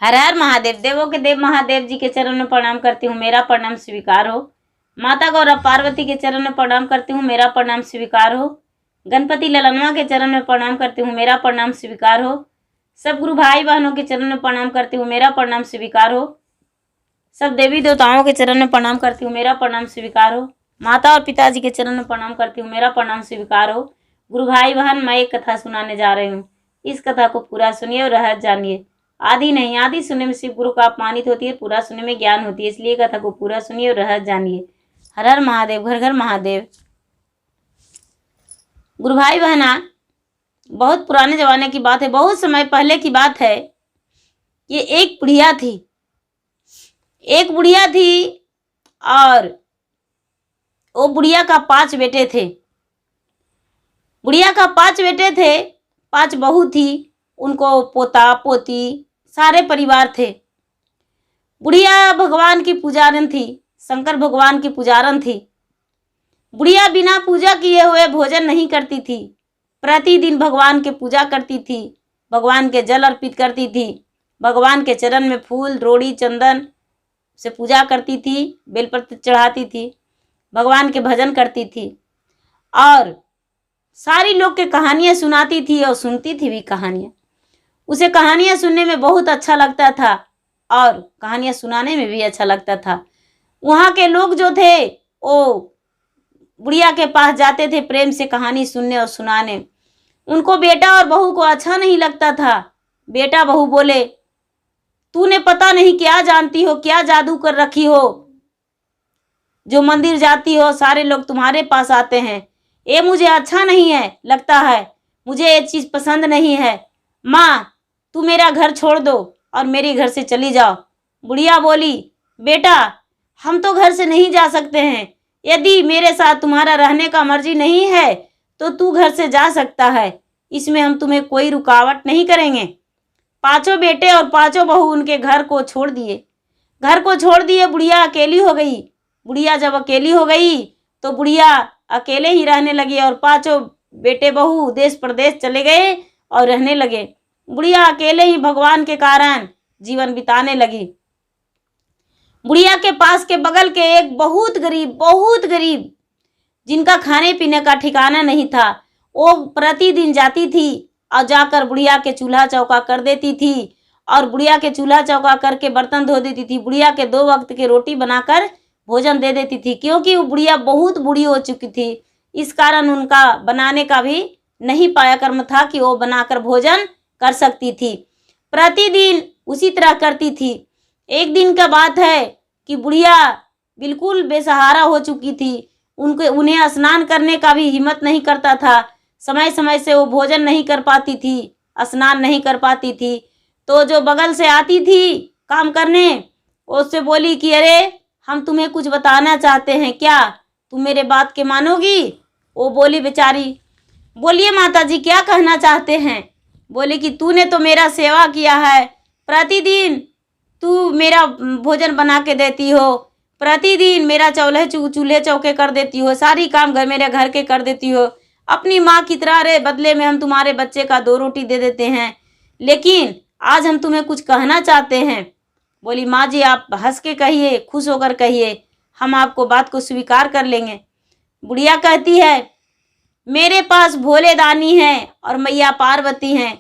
हर हर महादेव। देवों के देव महादेव जी के चरण में प्रणाम करती हूँ, मेरा प्रणाम स्वीकार हो। माता गौरव पार्वती के चरण में प्रणाम करती हूँ, मेरा प्रणाम स्वीकार हो। गणपति ललनवा के चरण में प्रणाम करती हूँ, मेरा प्रणाम स्वीकार हो। सब गुरु भाई बहनों के चरण में प्रणाम करती हूँ, मेरा प्रणाम स्वीकार हो। सब देवी देवताओं के चरण में प्रणाम करती हूँ, मेरा प्रणाम स्वीकार हो। माता और पिताजी के चरण में प्रणाम करती हूँ, मेरा प्रणाम स्वीकार हो। गुरु भाई बहन, मैं एक कथा सुनाने जा रही हूँ। इस कथा को पूरा सुनिए और रहस्य जानिए। आदि नहीं, आदि सुनने में शिव गुरु का अपमानित होती है, पूरा सुनने में ज्ञान होती है, इसलिए कथा को पूरा सुनिए और रहस्य जानिए। हर हर महादेव, घर घर महादेव। गुरु भाई बहना, बहुत पुराने जमाने की बात है, बहुत समय पहले की बात है। ये एक बुढ़िया थी, एक बुढ़िया थी और वो बुढ़िया का 5 बेटे थे। बुढ़िया का 5 बेटे थे, 5 बहू थी, उनको पोता पोती सारे परिवार थे। बुढ़िया भगवान की पुजारन थी, शंकर भगवान की पुजारन थी। बुढ़िया बिना पूजा किए हुए भोजन नहीं करती थी, प्रतिदिन भगवान के पूजा करती थी, भगवान के जल अर्पित करती थी, भगवान के चरण में फूल रोड़ी चंदन से पूजा करती थी, बेलपत्र चढ़ाती थी, भगवान के भजन करती थी और सारी लोग के कहानियाँ सुनाती थी और सुनती थी भी कहानियाँ। उसे कहानियाँ सुनने में बहुत अच्छा लगता था और कहानियाँ सुनाने में भी अच्छा लगता था। वहाँ के लोग जो थे वो बुढ़िया के पास जाते थे प्रेम से कहानी सुनने और सुनाने। उनको बेटा और बहू को अच्छा नहीं लगता था। बेटा बहू बोले, तूने पता नहीं क्या जानती हो, क्या जादू कर रखी हो, जो मंदिर जाती हो सारे लोग तुम्हारे पास आते हैं। ये मुझे अच्छा नहीं है लगता है, मुझे ये चीज़ पसंद नहीं है। माँ, तू मेरा घर छोड़ दो और मेरे घर से चली जाओ। बुढ़िया बोली, बेटा हम तो घर से नहीं जा सकते हैं, यदि मेरे साथ तुम्हारा रहने का मर्जी नहीं है तो तू घर से जा सकता है, इसमें हम तुम्हें कोई रुकावट नहीं करेंगे। 5 बेटे और 5 बहू उनके घर को छोड़ दिए। घर को छोड़ दिए, बुढ़िया अकेली हो गई। बुढ़िया जब अकेली हो गई तो बुढ़िया अकेले ही रहने लगी और 5 बेटे बहू देश प्रदेश चले गए और रहने लगे। बुढ़िया अकेले ही भगवान के कारण जीवन बिताने लगी। बुढ़िया के पास के बगल के एक बहुत गरीब जिनका खाने पीने का ठिकाना नहीं था, वो प्रतिदिन जाती थी और जाकर बुढ़िया के चूल्हा चौका कर देती थी और बुढ़िया के चूल्हा चौका करके बर्तन धो देती थी। बुढ़िया के 2 वक्त की रोटी बनाकर भोजन दे देती थी, क्योंकि वो बुढ़िया बहुत बूढ़ी हो चुकी थी। इस कारण उनका बनाने का भी नहीं पाया कर्म था कि वो बनाकर भोजन कर सकती थी। प्रतिदिन उसी तरह करती थी। एक दिन का बात है कि बुढ़िया बिल्कुल बेसहारा हो चुकी थी। उन्हें स्नान करने का भी हिम्मत नहीं करता था। समय समय से वो भोजन नहीं कर पाती थी, स्नान नहीं कर पाती थी। तो जो बगल से आती थी काम करने, उससे बोली कि अरे हम तुम्हें कुछ बताना चाहते हैं, क्या तुम मेरे बात के मानोगी? वो बोली बेचारी, बोलिए माता जी क्या कहना चाहते हैं? बोले कि तूने तो मेरा सेवा किया है, प्रतिदिन तू मेरा भोजन बना के देती हो, प्रतिदिन मेरा चूल्हे चौके कर देती हो, सारी काम मेरे घर के कर देती हो। अपनी माँ की तरह रे, बदले में हम तुम्हारे बच्चे का 2 रोटी दे देते हैं, लेकिन आज हम तुम्हें कुछ कहना चाहते हैं। बोली माँ जी आप हंस के कहिए, खुश होकर कहिए, हम आपको बात को स्वीकार कर लेंगे। बुढ़िया कहती है, मेरे पास भोले दानी हैं और मैया पार्वती हैं,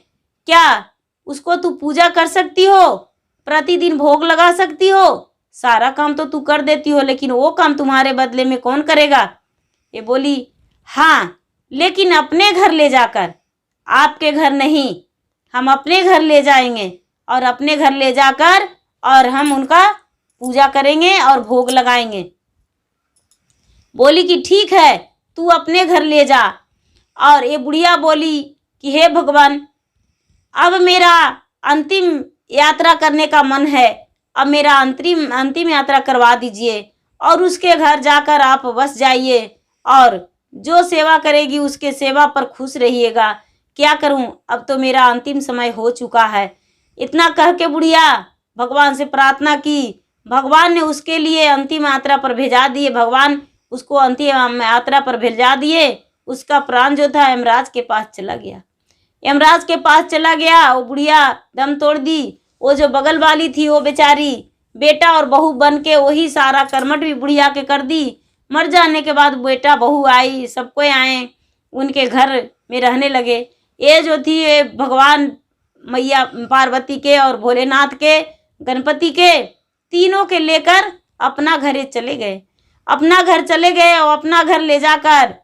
क्या उसको तू पूजा कर सकती हो? प्रतिदिन भोग लगा सकती हो? सारा काम तो तू कर देती हो, लेकिन वो काम तुम्हारे बदले में कौन करेगा? ये बोली हाँ, लेकिन अपने घर ले जाकर, आपके घर नहीं, हम अपने घर ले जाएंगे और अपने घर ले जाकर और हम उनका पूजा करेंगे और भोग लगाएंगे। बोली कि ठीक है, तू अपने घर ले जा। और ये बुढ़िया बोली कि हे भगवान, अब मेरा अंतिम यात्रा करने का मन है, अब मेरा अंतिम यात्रा करवा दीजिए और उसके घर जाकर आप बस जाइए और जो सेवा करेगी उसके सेवा पर खुश रहिएगा। क्या करूं, अब तो मेरा अंतिम समय हो चुका है। इतना कह के बुढ़िया भगवान से प्रार्थना की। भगवान ने उसके लिए अंतिम यात्रा पर भेजा दिए। भगवान उसको अंतिम यात्रा पर भेजा दिए। उसका प्राण जो था यमराज के पास चला गया। यमराज के पास चला गया। वो बुढ़िया दम तोड़ दी वो जो बगल वाली थी वो बेचारी बेटा और बहू बन के वही सारा कर्मठ भी बुढ़िया के कर दी। मर जाने के बाद बेटा बहू आई, सबको आए, उनके घर में रहने लगे। ये जो थी ये भगवान मैया पार्वती के और भोलेनाथ के गणपति के तीनों के लेकर अपना घरे चले गए। अपना घर चले गए और अपना घर ले जाकर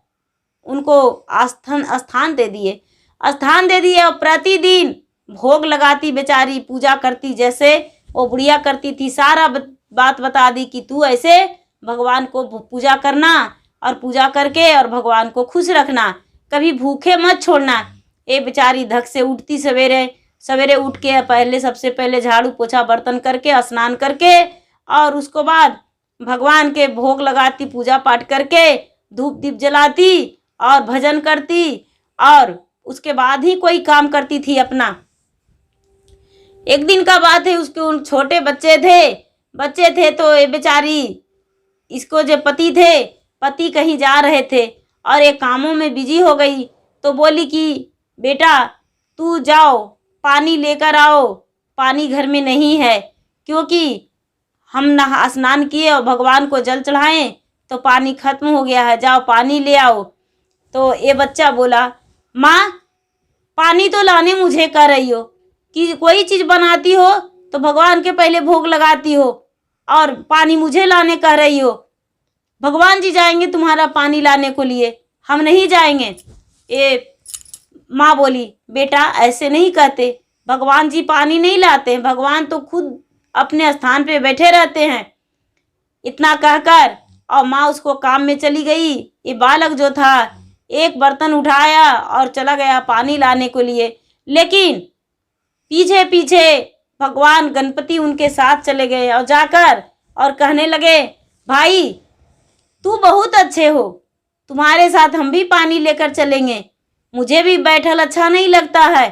उनको स्थान दे दिए। स्थान दे दिए और प्रतिदिन भोग लगाती बेचारी, पूजा करती जैसे वो बुढ़िया करती थी। सारा बात बता दी कि तू ऐसे भगवान को पूजा करना और पूजा करके और भगवान को खुश रखना, कभी भूखे मत छोड़ना। ये बेचारी धक से उठती सवेरे सवेरे उठ के पहले सबसे पहले झाड़ू पोछा बर्तन करके स्नान करके और उसको बाद भगवान के भोग लगाती, पूजा पाठ करके धूप दीप जलाती और भजन करती और उसके बाद ही कोई काम करती थी अपना। एक दिन का बात है, उसके उन छोटे बच्चे थे तो ये बेचारी इसको जो पति कहीं जा रहे थे और ये कामों में बिजी हो गई। तो बोली कि बेटा तू जाओ पानी लेकर आओ, पानी घर में नहीं है, क्योंकि हम स्नान किए और भगवान को जल चढ़ाएं तो पानी खत्म हो गया है, जाओ पानी ले आओ। तो ये बच्चा बोला, माँ पानी तो लाने मुझे कह रही हो कि कोई चीज़ बनाती हो तो भगवान के पहले भोग लगाती हो और पानी मुझे लाने कह रही हो। भगवान जी जाएंगे तुम्हारा पानी लाने को लिए, हम नहीं जाएंगे। ये माँ बोली, बेटा ऐसे नहीं कहते, भगवान जी पानी नहीं लाते हैं, भगवान तो खुद अपने स्थान पे बैठे रहते हैं। इतना कहकर और माँ उसको काम में चली गई। ये बालक जो था एक बर्तन उठाया और चला गया पानी लाने को लिए, लेकिन पीछे पीछे भगवान गणपति उनके साथ चले गए और जाकर और कहने लगे, भाई तू बहुत अच्छे हो, तुम्हारे साथ हम भी पानी लेकर चलेंगे, मुझे भी बैठल अच्छा नहीं लगता है।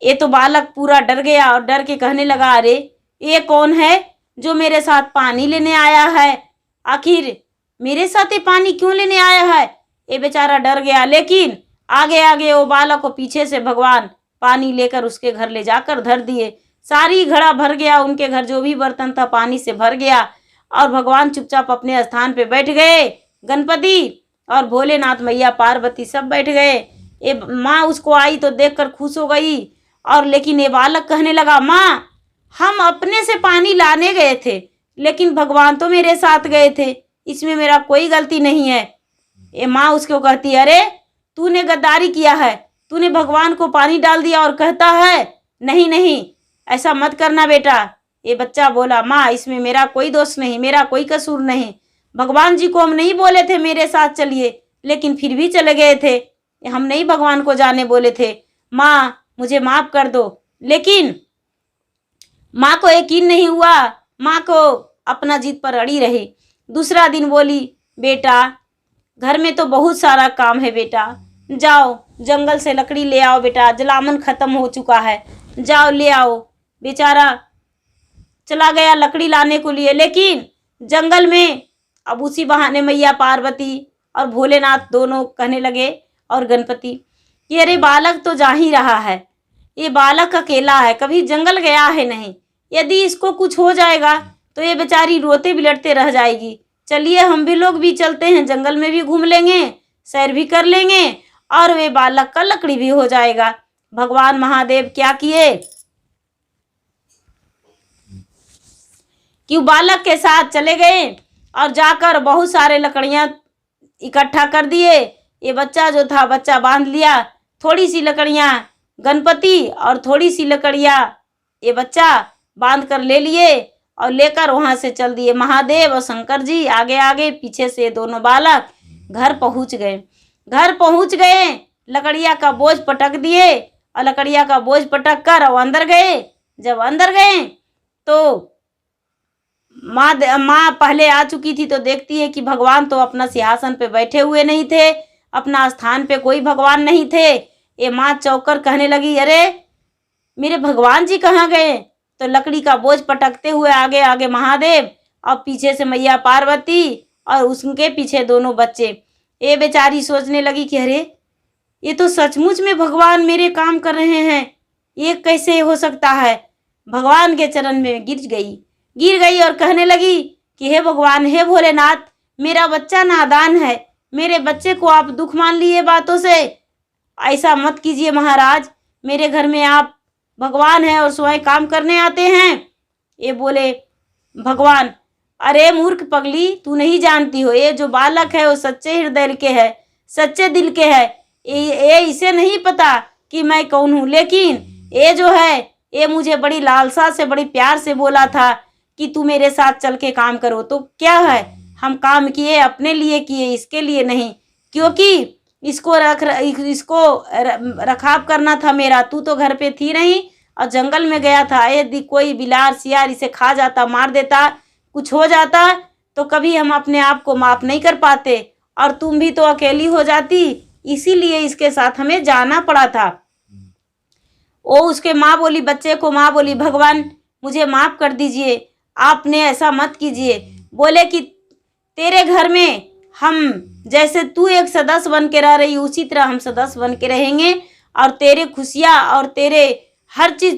ये तो बालक पूरा डर गया और डर के कहने लगा, अरे ये कौन है जो मेरे साथ पानी लेने आया है, आखिर मेरे साथ ये पानी क्यों लेने आया है। ये बेचारा डर गया, लेकिन आगे आगे वो बालक को पीछे से भगवान पानी लेकर उसके घर ले जाकर धर दिए। सारी घड़ा भर गया, उनके घर जो भी बर्तन था पानी से भर गया और भगवान चुपचाप अपने स्थान पे बैठ गए। गणपति और भोलेनाथ मैया पार्वती सब बैठ गए। ये माँ उसको आई तो देखकर खुश हो गई और लेकिन ये बालक कहने लगा, माँ हम अपने से पानी लाने गए थे लेकिन भगवान तो मेरे साथ गए थे, इसमें मेरा कोई गलती नहीं है। ये माँ उसको कहती, अरे तूने गद्दारी किया है, तूने भगवान को पानी डाल दिया और कहता है नहीं नहीं ऐसा मत करना बेटा। ये बच्चा बोला, माँ इसमें मेरा कोई दोष नहीं, मेरा कोई कसूर नहीं, भगवान जी को हम नहीं बोले थे मेरे साथ चलिए, लेकिन फिर भी चले गए थे, हम नहीं भगवान को जाने बोले थे, माँ मुझे माफ़ कर दो। लेकिन माँ को यकीन नहीं हुआ, माँ को अपना जिद पर अड़ी रही। दूसरा दिन बोली, बेटा घर में तो बहुत सारा काम है बेटा, जाओ जंगल से लकड़ी ले आओ बेटा, जलावन ख़त्म हो चुका है, जाओ ले आओ। बेचारा चला गया लकड़ी लाने को लिए, लेकिन जंगल में अब उसी बहाने मैया पार्वती और भोलेनाथ दोनों कहने लगे और गणपति कि अरे बालक तो जा ही रहा है, ये बालक अकेला है, कभी जंगल गया है नहीं, यदि इसको कुछ हो जाएगा तो ये बेचारी रोते बिलटते रह जाएगी। चलिए हम भी लोग भी चलते हैं, जंगल में भी घूम लेंगे, सैर भी कर लेंगे और वे बालक का लकड़ी भी हो जाएगा। भगवान महादेव क्या किए कि बालक के साथ चले गए और जाकर बहुत सारे लकड़ियां इकट्ठा कर दिए। ये बच्चा जो था बच्चा बांध लिया, थोड़ी सी लकड़ियां गणपति और थोड़ी सी लकड़ियां ये बच्चा बांध कर ले लिए और लेकर वहां से चल दिए। महादेव और शंकर जी आगे आगे, पीछे से दोनों बालक घर पहुंच गए। घर पहुंच गए, लकड़िया का बोझ पटक दिए और लकड़िया का बोझ पटक कर वो अंदर गए। जब अंदर गए तो माँ पहले आ चुकी थी तो देखती है कि भगवान तो अपना सिंहासन पे बैठे हुए नहीं थे, अपना स्थान पे कोई भगवान नहीं थे। ये माँ चौंक कर कहने लगी, अरे मेरे भगवान जी कहाँ गए। तो लकड़ी का बोझ पटकते हुए आगे आगे महादेव और पीछे से मैया पार्वती और उसके पीछे दोनों बच्चे। ये बेचारी सोचने लगी कि अरे ये तो सचमुच में भगवान मेरे काम कर रहे हैं, ये कैसे हो सकता है। भगवान के चरण में गिर गई और कहने लगी कि हे भगवान, हे भोलेनाथ, मेरा बच्चा नादान है, मेरे बच्चे को आप दुख मान लिए बातों से, ऐसा मत कीजिए महाराज, मेरे घर में आप भगवान हैं और स्वयं काम करने आते हैं। ये बोले भगवान, अरे मूर्ख पगली, तू नहीं जानती हो, ये जो बालक है वो सच्चे हृदय के है, सच्चे दिल के है। ये इसे नहीं पता कि मैं कौन हूँ, लेकिन ये जो है ये मुझे बड़ी लालसा से, बड़ी प्यार से बोला था कि तू मेरे साथ चल के काम करो। तो क्या है, हम काम किए, अपने लिए किए, इसके लिए नहीं, क्योंकि इसको रखाव करना था मेरा। तू तो घर पे थी नहीं और जंगल में गया था। यदि कोई बिलार सियार इसे खा जाता, मार देता, कुछ हो जाता, तो कभी हम अपने आप को माफ़ नहीं कर पाते और तुम भी तो अकेली हो जाती, इसीलिए इसके साथ हमें जाना पड़ा था। वो उसके माँ बोली, बच्चे को माँ बोली, भगवान मुझे माफ़ कर दीजिए, आपने ऐसा मत कीजिए। बोले कि तेरे घर में हम जैसे तू एक सदस्य बन के रह रही, उसी तरह हम सदस्य बन के रहेंगे और तेरे खुशियाँ और तेरे हर चीज़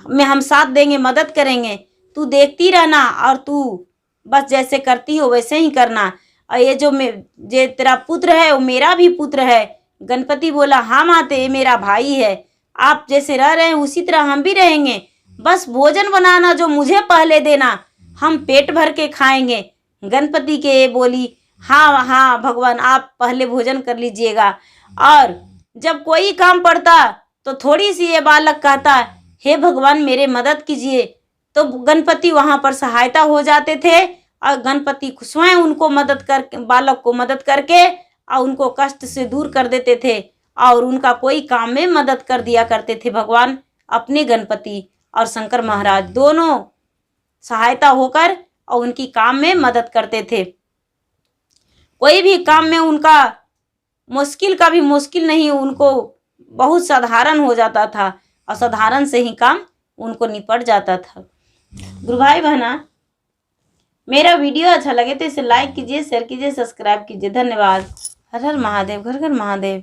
में हम साथ देंगे, मदद करेंगे। तू देखती रहना और तू बस जैसे करती हो वैसे ही करना। और ये जो तेरा पुत्र है वो मेरा भी पुत्र है। गणपति बोला, हाँ माते, ये मेरा भाई है, आप जैसे रह रहे हैं उसी तरह हम भी रहेंगे, बस भोजन बनाना जो मुझे पहले देना, हम पेट भर के खाएंगे। गणपति के बोली, हाँ हाँ भगवान, आप पहले भोजन कर लीजिएगा। और जब कोई काम पड़ता तो थोड़ी सी ये बालक कहता, हे भगवान मेरे मदद कीजिए, तो गणपति वहाँ पर सहायता हो जाते थे और गणपति स्वयं उनको मदद कर, बालक को मदद करके और उनको कष्ट से दूर कर देते थे और उनका कोई काम में मदद कर दिया करते थे। भगवान अपने गणपति और शंकर महाराज दोनों सहायता होकर और उनकी काम में मदद करते थे। कोई भी काम में उनका मुश्किल का भी मुश्किल नहीं, उनको बहुत साधारण हो जाता था और साधारण से ही काम उनको निपट जाता था। गुरु भाई बहना, मेरा वीडियो अच्छा लगे तो इसे लाइक कीजिए, शेयर कीजिए, सब्सक्राइब कीजिए। धन्यवाद। हर हर महादेव, घर घर महादेव।